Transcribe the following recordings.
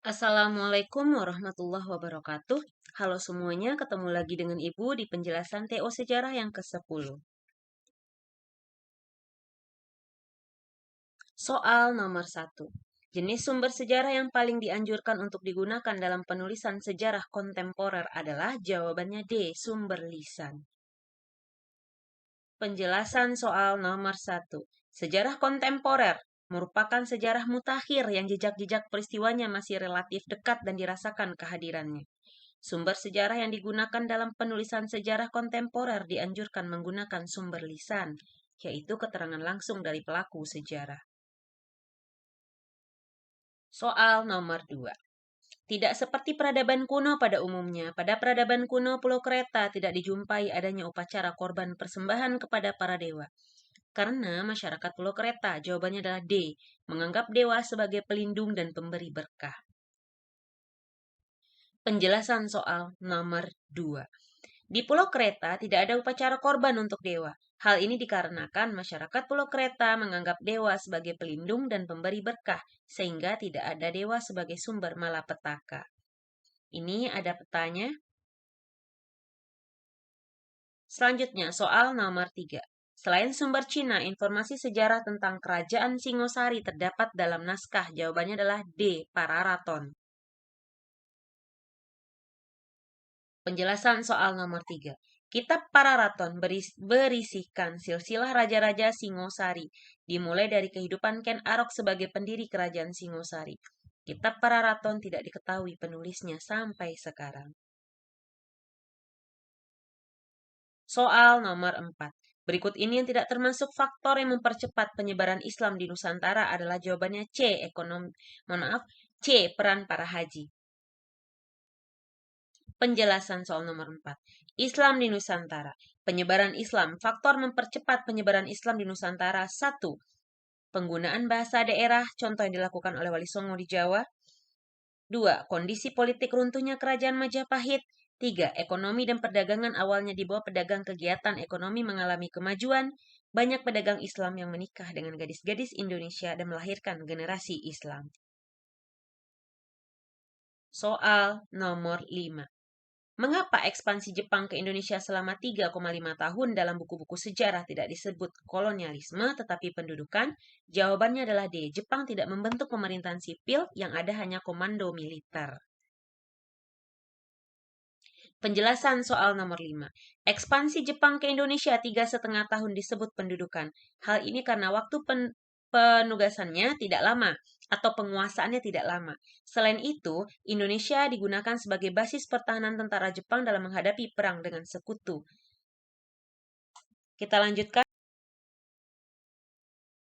Assalamualaikum warahmatullahi wabarakatuh. Halo semuanya, ketemu lagi dengan Ibu di penjelasan TO Sejarah yang ke-10. Soal nomor 1. Jenis sumber sejarah yang paling dianjurkan untuk digunakan dalam penulisan sejarah kontemporer adalah jawabannya D. Sumber lisan. Penjelasan soal nomor 1. Sejarah kontemporer merupakan sejarah mutakhir yang jejak-jejak peristiwanya masih relatif dekat dan dirasakan kehadirannya. Sumber sejarah yang digunakan dalam penulisan sejarah kontemporer dianjurkan menggunakan sumber lisan, yaitu keterangan langsung dari pelaku sejarah. Soal nomor 2. Tidak seperti peradaban kuno pada umumnya, pada peradaban kuno Pulau Kreta tidak dijumpai adanya upacara korban persembahan kepada para dewa. Karena masyarakat Pulau Kreta, jawabannya adalah D, menganggap dewa sebagai pelindung dan pemberi berkah. Penjelasan soal nomor 2. Di Pulau Kreta tidak ada upacara korban untuk dewa. Hal ini dikarenakan masyarakat Pulau Kreta menganggap dewa sebagai pelindung dan pemberi berkah, sehingga tidak ada dewa sebagai sumber malapetaka. Ini ada petanya. Selanjutnya, soal nomor 3. Selain sumber Cina, informasi sejarah tentang kerajaan Singosari terdapat dalam naskah. Jawabannya adalah D. Pararaton. Penjelasan soal nomor 3. Kitab Pararaton berisikan silsilah raja-raja Singosari, dimulai dari kehidupan Ken Arok sebagai pendiri kerajaan Singosari. Kitab Pararaton tidak diketahui penulisnya sampai sekarang. Soal nomor 4. Berikut ini yang tidak termasuk faktor yang mempercepat penyebaran Islam di Nusantara adalah jawabannya C. C. Peran para haji. Penjelasan soal nomor 4. Islam di Nusantara. Penyebaran Islam. Faktor mempercepat penyebaran Islam di Nusantara. 1. Penggunaan bahasa daerah, contoh yang dilakukan oleh Wali Songo di Jawa. 2. Kondisi politik runtuhnya kerajaan Majapahit. 3. Ekonomi dan perdagangan awalnya di bawah pedagang kegiatan ekonomi mengalami kemajuan. Banyak pedagang Islam yang menikah dengan gadis-gadis Indonesia dan melahirkan generasi Islam. Soal nomor 5. Mengapa ekspansi Jepang ke Indonesia selama 3,5 tahun dalam buku-buku sejarah tidak disebut kolonialisme tetapi pendudukan? Jawabannya adalah D. Jepang tidak membentuk pemerintahan sipil, yang ada hanya komando militer. Penjelasan soal nomor 5. Ekspansi Jepang ke Indonesia 3,5 tahun disebut pendudukan. Hal ini karena waktu penugasannya tidak lama atau penguasaannya tidak lama. Selain itu, Indonesia digunakan sebagai basis pertahanan tentara Jepang dalam menghadapi perang dengan sekutu. Kita lanjutkan.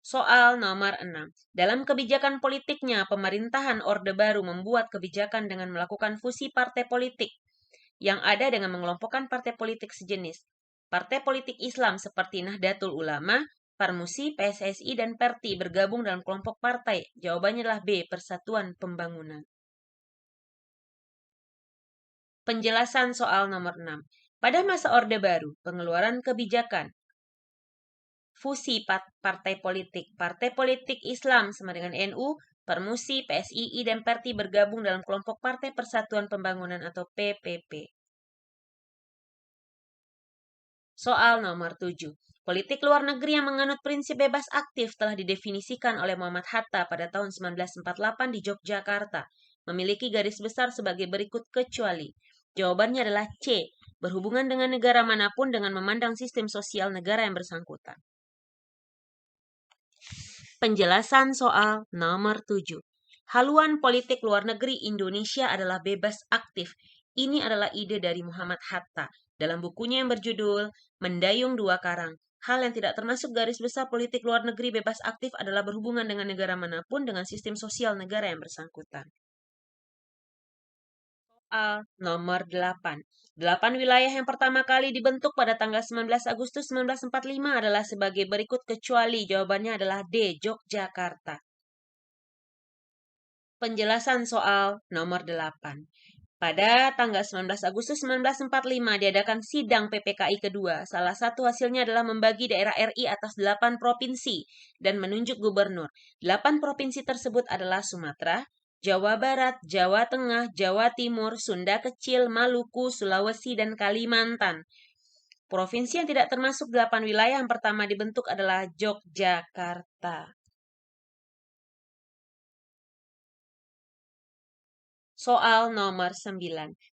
Soal nomor 6. Dalam kebijakan politiknya, pemerintahan Orde Baru membuat kebijakan dengan melakukan fusi partai politik yang ada dengan mengelompokkan partai politik sejenis. Partai politik Islam seperti Nahdlatul Ulama, Parmusi, PSSI, dan Perti bergabung dalam kelompok partai. Jawabannya adalah B. Persatuan Pembangunan. Penjelasan soal nomor 6. Pada masa Orde Baru, pengeluaran kebijakan fusi partai politik Islam sama dengan NU, Permusi, PSII, dan Perti bergabung dalam kelompok Partai Persatuan Pembangunan atau PPP. Soal nomor 7. Politik luar negeri yang menganut prinsip bebas aktif telah didefinisikan oleh Muhammad Hatta pada tahun 1948 di Yogyakarta. Memiliki garis besar sebagai berikut kecuali. Jawabannya adalah C. Berhubungan dengan negara manapun dengan memandang sistem sosial negara yang bersangkutan. Penjelasan soal nomor 7. Haluan politik luar negeri Indonesia adalah bebas aktif. Ini adalah ide dari Muhammad Hatta dalam bukunya yang berjudul Mendayung Dua Karang. Hal yang tidak termasuk garis besar politik luar negeri bebas aktif adalah berhubungan dengan negara manapun dengan sistem sosial negara yang bersangkutan. Soal nomor 8. 8 wilayah yang pertama kali dibentuk pada tanggal 19 Agustus 1945 adalah sebagai berikut kecuali. Jawabannya adalah D. Yogyakarta. Penjelasan soal nomor 8. Pada tanggal 19 Agustus 1945 diadakan sidang PPKI kedua. Salah satu hasilnya adalah membagi daerah RI atas 8 provinsi dan menunjuk gubernur. 8 provinsi tersebut adalah Sumatera, Jawa Barat, Jawa Tengah, Jawa Timur, Sunda Kecil, Maluku, Sulawesi, dan Kalimantan. Provinsi yang tidak termasuk 8 wilayah yang pertama dibentuk adalah Yogyakarta. Soal nomor 9.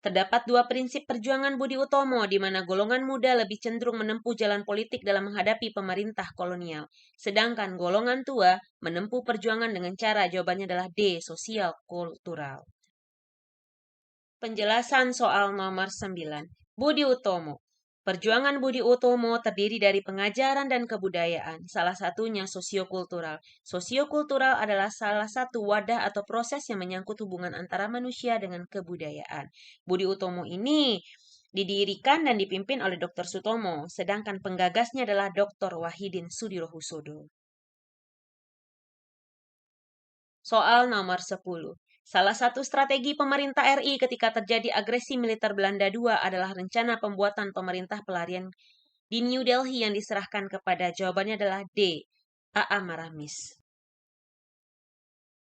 Terdapat dua prinsip perjuangan Budi Utomo di mana golongan muda lebih cenderung menempuh jalan politik dalam menghadapi pemerintah kolonial. Sedangkan golongan tua menempuh perjuangan dengan cara jawabannya adalah D. Sosial kultural. Penjelasan soal nomor 9. Budi Utomo. Perjuangan Budi Utomo terdiri dari pengajaran dan kebudayaan, salah satunya sosiokultural. Sosiokultural adalah salah satu wadah atau proses yang menyangkut hubungan antara manusia dengan kebudayaan. Budi Utomo ini didirikan dan dipimpin oleh Dr. Sutomo, sedangkan penggagasnya adalah Dr. Wahidin Sudirohusodo. Soal nomor 10. Salah satu strategi pemerintah RI ketika terjadi agresi militer Belanda II adalah rencana pembuatan pemerintah pelarian di New Delhi yang diserahkan kepada jawabannya adalah D. A.A. Maramis.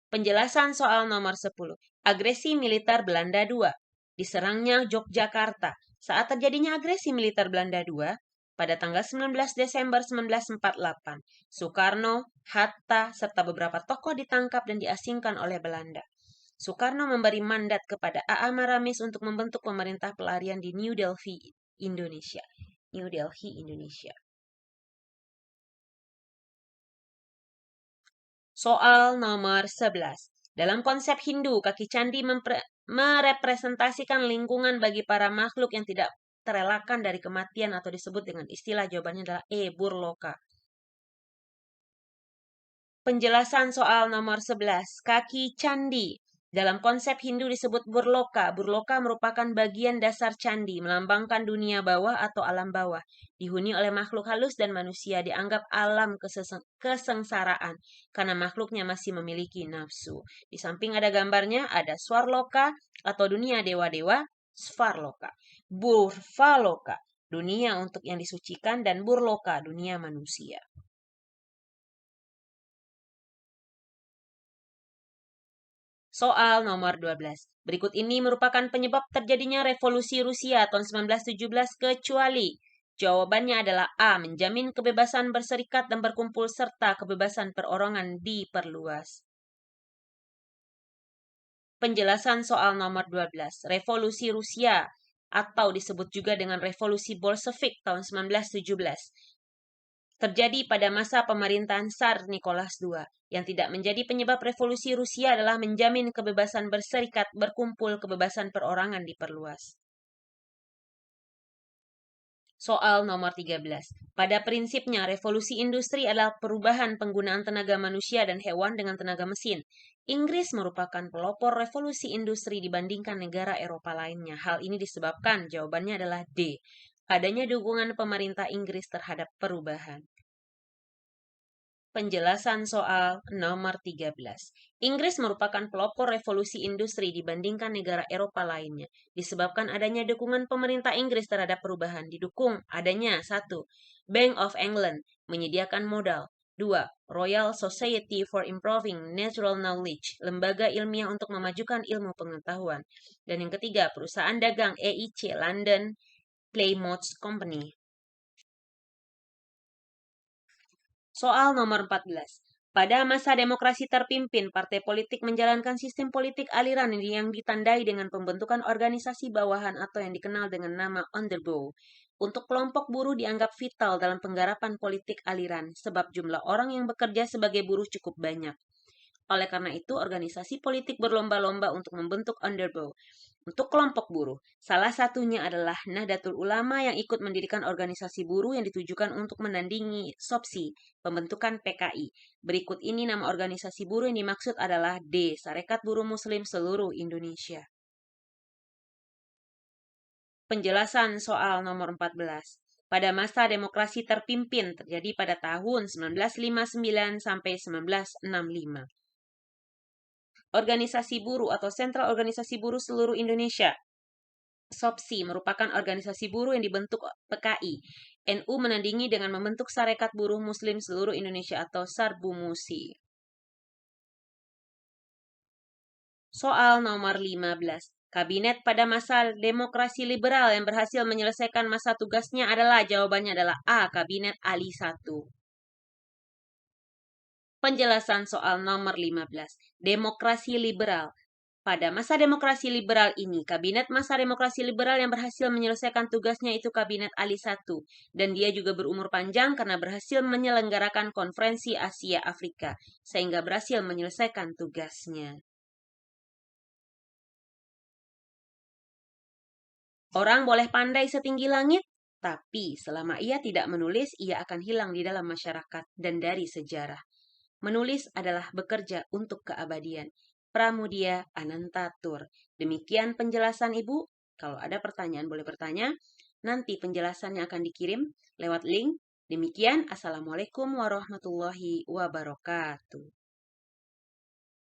Penjelasan soal nomor 10. Agresi militer Belanda II. Diserangnya Yogyakarta. Saat terjadinya agresi militer Belanda II, pada tanggal 19 Desember 1948, Soekarno, Hatta, serta beberapa tokoh ditangkap dan diasingkan oleh Belanda. Soekarno memberi mandat kepada A.A. Maramis untuk membentuk pemerintah pelarian di New Delhi, Indonesia. New Delhi, Indonesia. Soal nomor 11. Dalam konsep Hindu, kaki candi merepresentasikan lingkungan bagi para makhluk yang tidak terelakkan dari kematian atau disebut dengan istilah jawabannya adalah E. Burloka. Penjelasan soal nomor 11. Kaki candi. Dalam konsep Hindu disebut burloka. Burloka merupakan bagian dasar candi, melambangkan dunia bawah atau alam bawah. Dihuni oleh makhluk halus dan manusia dianggap alam kesengsaraan, karena makhluknya masih memiliki nafsu. Di samping ada gambarnya, ada Swarloka atau dunia dewa-dewa, Svarloka. Burvaloka, dunia untuk yang disucikan, dan Burloka, dunia manusia. Soal nomor 12. Berikut ini merupakan penyebab terjadinya revolusi Rusia tahun 1917 kecuali jawabannya adalah A. Menjamin kebebasan berserikat dan berkumpul serta kebebasan perorangan diperluas. Penjelasan soal nomor 12. Revolusi Rusia atau disebut juga dengan Revolusi Bolshevik tahun 1917 terjadi pada masa pemerintahan Tsar Nicholas II. Yang tidak menjadi penyebab revolusi Rusia adalah menjamin kebebasan berserikat, berkumpul, kebebasan perorangan diperluas. Soal nomor 13. Pada prinsipnya, revolusi industri adalah perubahan penggunaan tenaga manusia dan hewan dengan tenaga mesin. Inggris merupakan pelopor revolusi industri dibandingkan negara Eropa lainnya. Hal ini disebabkan jawabannya adalah D. Adanya dukungan pemerintah Inggris terhadap perubahan. Penjelasan soal nomor 13. Inggris merupakan pelopor revolusi industri dibandingkan negara Eropa lainnya, disebabkan adanya dukungan pemerintah Inggris terhadap perubahan. Didukung adanya 1. Bank of England menyediakan modal. 2. Royal Society for Improving Natural Knowledge, lembaga ilmiah untuk memajukan ilmu pengetahuan. Dan yang ketiga, perusahaan dagang EIC London Plymouth Company. Soal nomor 14. Pada masa demokrasi terpimpin, partai politik menjalankan sistem politik aliran yang ditandai dengan pembentukan organisasi bawahan atau yang dikenal dengan nama underbow. Untuk kelompok buruh dianggap vital dalam penggarapan politik aliran, sebab jumlah orang yang bekerja sebagai buruh cukup banyak. Oleh karena itu, organisasi politik berlomba-lomba untuk membentuk underbow. Untuk kelompok buruh, salah satunya adalah Nahdlatul Ulama yang ikut mendirikan organisasi buruh yang ditujukan untuk menandingi SOPSI, pembentukan PKI. Berikut ini nama organisasi buruh yang dimaksud adalah D. Sarekat Buruh Muslim Seluruh Indonesia. Penjelasan soal nomor 14. Pada masa demokrasi terpimpin terjadi pada tahun 1959 sampai 1965. Organisasi buruh atau Sentral Organisasi Buruh Seluruh Indonesia SOPSI merupakan organisasi buruh yang dibentuk PKI. NU menandingi dengan membentuk Sarekat Buruh Muslim Seluruh Indonesia atau SARBUMUSI. Soal nomor 15. Kabinet pada masa demokrasi liberal yang berhasil menyelesaikan masa tugasnya adalah, jawabannya adalah A. Kabinet Ali 1. Penjelasan soal nomor 15. Demokrasi liberal. Pada masa demokrasi liberal ini, kabinet masa demokrasi liberal yang berhasil menyelesaikan tugasnya itu Kabinet Ali 1. Dan dia juga berumur panjang karena berhasil menyelenggarakan konferensi Asia Afrika, sehingga berhasil menyelesaikan tugasnya. Orang boleh pandai setinggi langit, tapi selama ia tidak menulis, ia akan hilang di dalam masyarakat dan dari sejarah. Menulis adalah bekerja untuk keabadian. Pramudia Anantatur. Demikian penjelasan Ibu. Kalau ada pertanyaan boleh bertanya. Nanti penjelasannya akan dikirim lewat link. Demikian, Assalamualaikum warahmatullahi wabarakatuh.